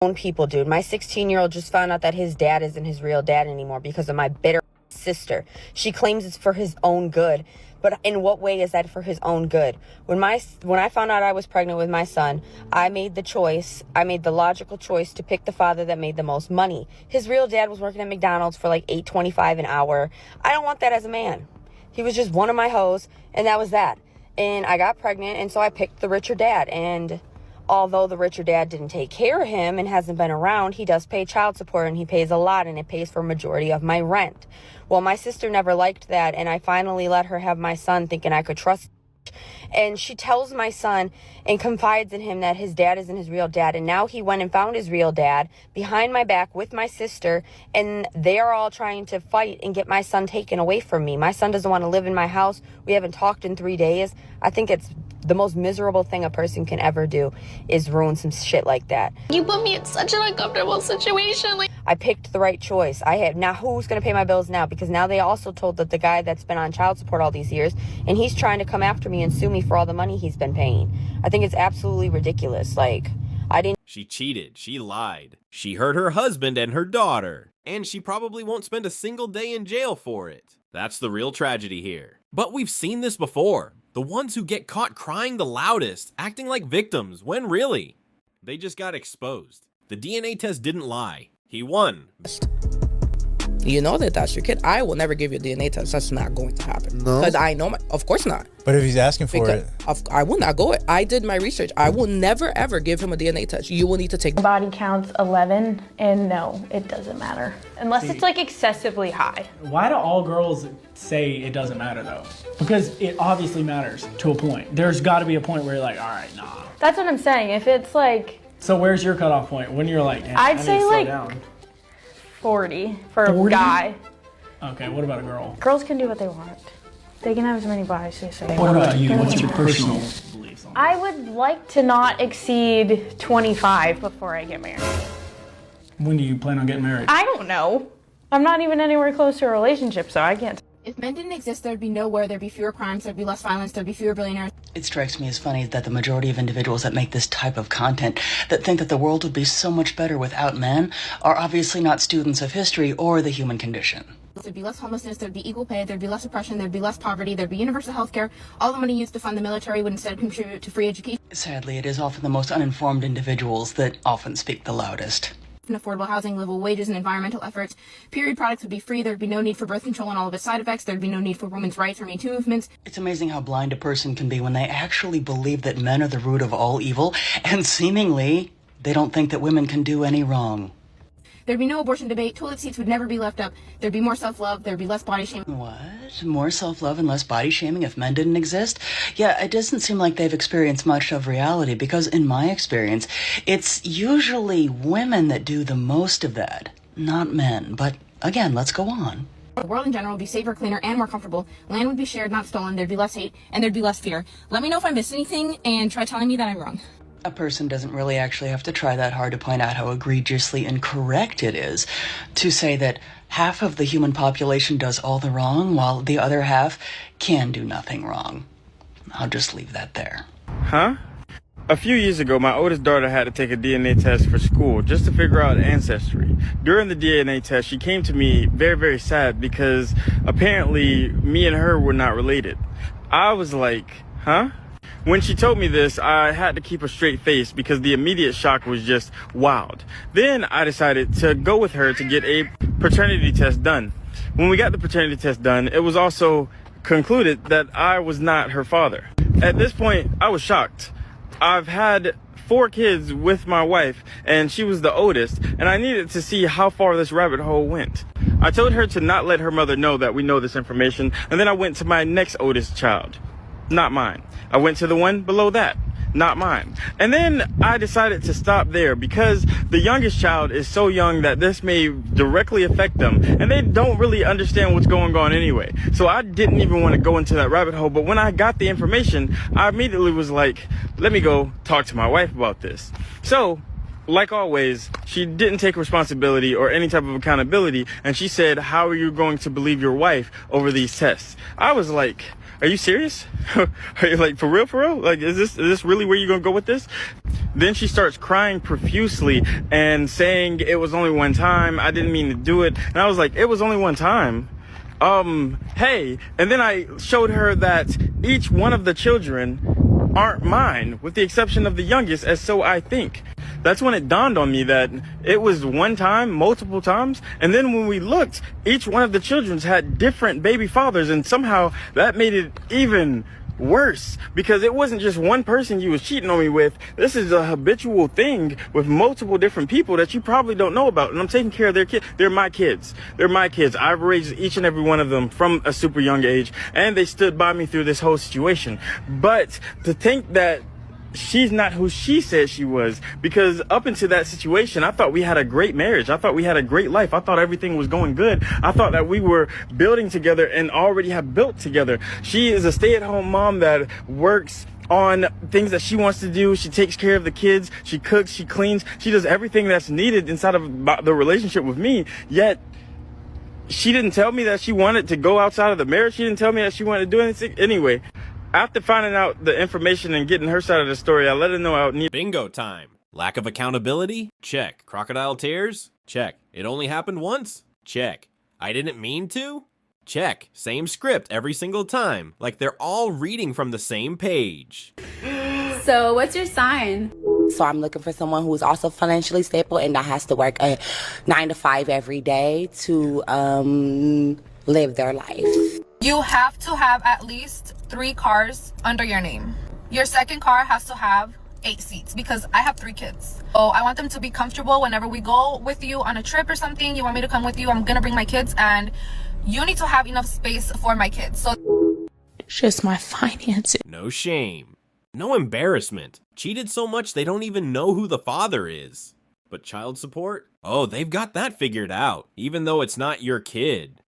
Own people, dude. My 16-year-old just found out that his dad isn't his real dad anymore because of my bitter sister. She claims it's for his own good. But in what way is that for his own good? When I found out I was pregnant with my son, I made the logical choice to pick the father that made the most money. His real dad was working at McDonald's for like $8.25 an hour. I don't want that as a man. He was just one of my hoes, and that was that. And I got pregnant, and so I picked the richer dad. And although the richer dad didn't take care of him and hasn't been around, he does pay child support, and he pays a lot, and it pays for a majority of my rent. Well, my sister never liked that, and I finally let her have my son thinking I could trust. And she tells my son and confides in him that his dad isn't his real dad. And now he went and found his real dad behind my back with my sister. And they are all trying to fight and get my son taken away from me. My son doesn't want to live in my house. We haven't talked in 3 days. I think it's the most miserable thing a person can ever do is ruin some shit like that. You put me in such an uncomfortable situation. I picked the right choice. Now who's going to pay my bills now? Because now they also told that the guy that's been on child support all these years, and he's trying to come after me and sue me for all the money he's been paying. I think it's absolutely ridiculous. She cheated. She lied. She hurt her husband and her daughter. And she probably won't spend a single day in jail for it. That's the real tragedy here. But we've seen this before. The ones who get caught crying the loudest, acting like victims, when really, they just got exposed. The DNA test didn't lie. He won. You know that that's your kid. I will never give you a DNA test. That's not going to happen. No. Because I know of course not. But if he's asking for it. I will not go it. I did my research. I will never ever give him a DNA test. You will need to take. Body count's 11, and no, it doesn't matter. Unless it's like excessively high. Why do all girls say it doesn't matter though? Because it obviously matters to a point. There's got to be a point where you're like, all right, nah. That's what I'm saying. If it's like. So where's your cutoff point? When you're like, I'd say like down. 40 for 40? a guy. Okay, what about a girl? Girls can do what they want. They can have as many bodies as they say. What about you? What's your personal beliefs on that? I would like to not exceed 25 before I get married. When do you plan on getting married? I don't know. I'm not even anywhere close to a relationship, so I can't. If men didn't exist, there'd be no war, there'd be fewer crimes, there'd be less violence, there'd be fewer billionaires. It strikes me as funny that the majority of individuals that make this type of content that think that the world would be so much better without men are obviously not students of history or the human condition. There'd be less homelessness, there'd be equal pay, there'd be less oppression, there'd be less poverty, there'd be universal health care. All the money used to fund the military would instead contribute to free education. Sadly, it is often the most uninformed individuals that often speak the loudest. Affordable housing, livable wages, and environmental efforts. Period products would be free. There'd be no need for birth control and all of its side effects. There'd be no need for women's rights or Me Too movements. It's amazing how blind a person can be when they actually believe that men are the root of all evil, and seemingly they don't think that women can do any wrong. There'd be no abortion debate. Toilet seats would never be left up. There'd be more self-love. There'd be less body shaming. What? More self-love and less body shaming if men didn't exist? Yeah, it doesn't seem like they've experienced much of reality because in my experience, it's usually women that do the most of that, not men. But again, let's go on. The world in general would be safer, cleaner, and more comfortable. Land would be shared, not stolen. There'd be less hate, and there'd be less fear. Let me know if I missed anything, and try telling me that I'm wrong. A person doesn't really actually have to try that hard to point out how egregiously incorrect it is to say that half of the human population does all the wrong while the other half can do nothing wrong. I'll just leave that there. Huh? A few years ago, my oldest daughter had to take a DNA test for school just to figure out ancestry. During the DNA test, she came to me very, very sad because apparently me and her were not related. I was like, huh? When she told me this, I had to keep a straight face because the immediate shock was just wild. Then I decided to go with her to get a paternity test done. When we got the paternity test done, it was also concluded that I was not her father. At this point, I was shocked. I've had 4 kids with my wife, and she was the oldest, and I needed to see how far this rabbit hole went. I told her to not let her mother know that we know this information, and then I went to my next oldest child. Not mine. I went to the one below that. Not mine. And then I decided to stop there because the youngest child is so young that this may directly affect them. And they don't really understand what's going on anyway. So I didn't even want to go into that rabbit hole. But when I got the information, I immediately was like, let me go talk to my wife about this. So like always, she didn't take responsibility or any type of accountability, and she said, how are you going to believe your wife over these tests? I was like, are you serious? Are you like, for real? Like, is this really where you're gonna go with this? Then she starts crying profusely and saying it was only one time, I didn't mean to do it. And I was like, it was only one time. Hey. And then I showed her that each one of the children aren't mine, with the exception of the youngest, as so I think. That's when it dawned on me that it was one time, multiple times. And then when we looked, each one of the children's had different baby fathers, and somehow that made it even worse, because it wasn't just one person you was cheating on me with. This is a habitual thing with multiple different people that you probably don't know about. And I'm taking care of their kids. They're my kids. I've raised each and every one of them from a super young age, and they stood by me through this whole situation. But to think that she's not who she said she was, because up until that situation, I thought we had a great marriage. I thought we had a great life. I thought everything was going good. I thought that we were building together and already have built together. She is a stay-at-home mom that works on things that she wants to do. She takes care of the kids. She cooks, she cleans, she does everything that's needed inside of the relationship with me. Yet she didn't tell me that she wanted to go outside of the marriage. She didn't tell me that she wanted to do anything. Anyway, after finding out the information and getting her side of the story, I let her know I would need... Bingo time. Lack of accountability? Check. Crocodile tears? Check. It only happened once? Check. I didn't mean to? Check. Same script every single time. Like they're all reading from the same page. So, what's your sign? So I'm looking for someone who is also financially stable and that has to work a 9 to 5 every day to live their life. You have to have at least 3 cars under your name. Your second car has to have 8 seats because I have 3 kids. So I want them to be comfortable whenever we go with you on a trip or something. You want me to come with you, I'm gonna bring my kids, and you need to have enough space for my kids. So Just my finances. No shame. No embarrassment. Cheated so much they don't even know who the father is. But child support? Oh, they've got that figured out, even though it's not your kid.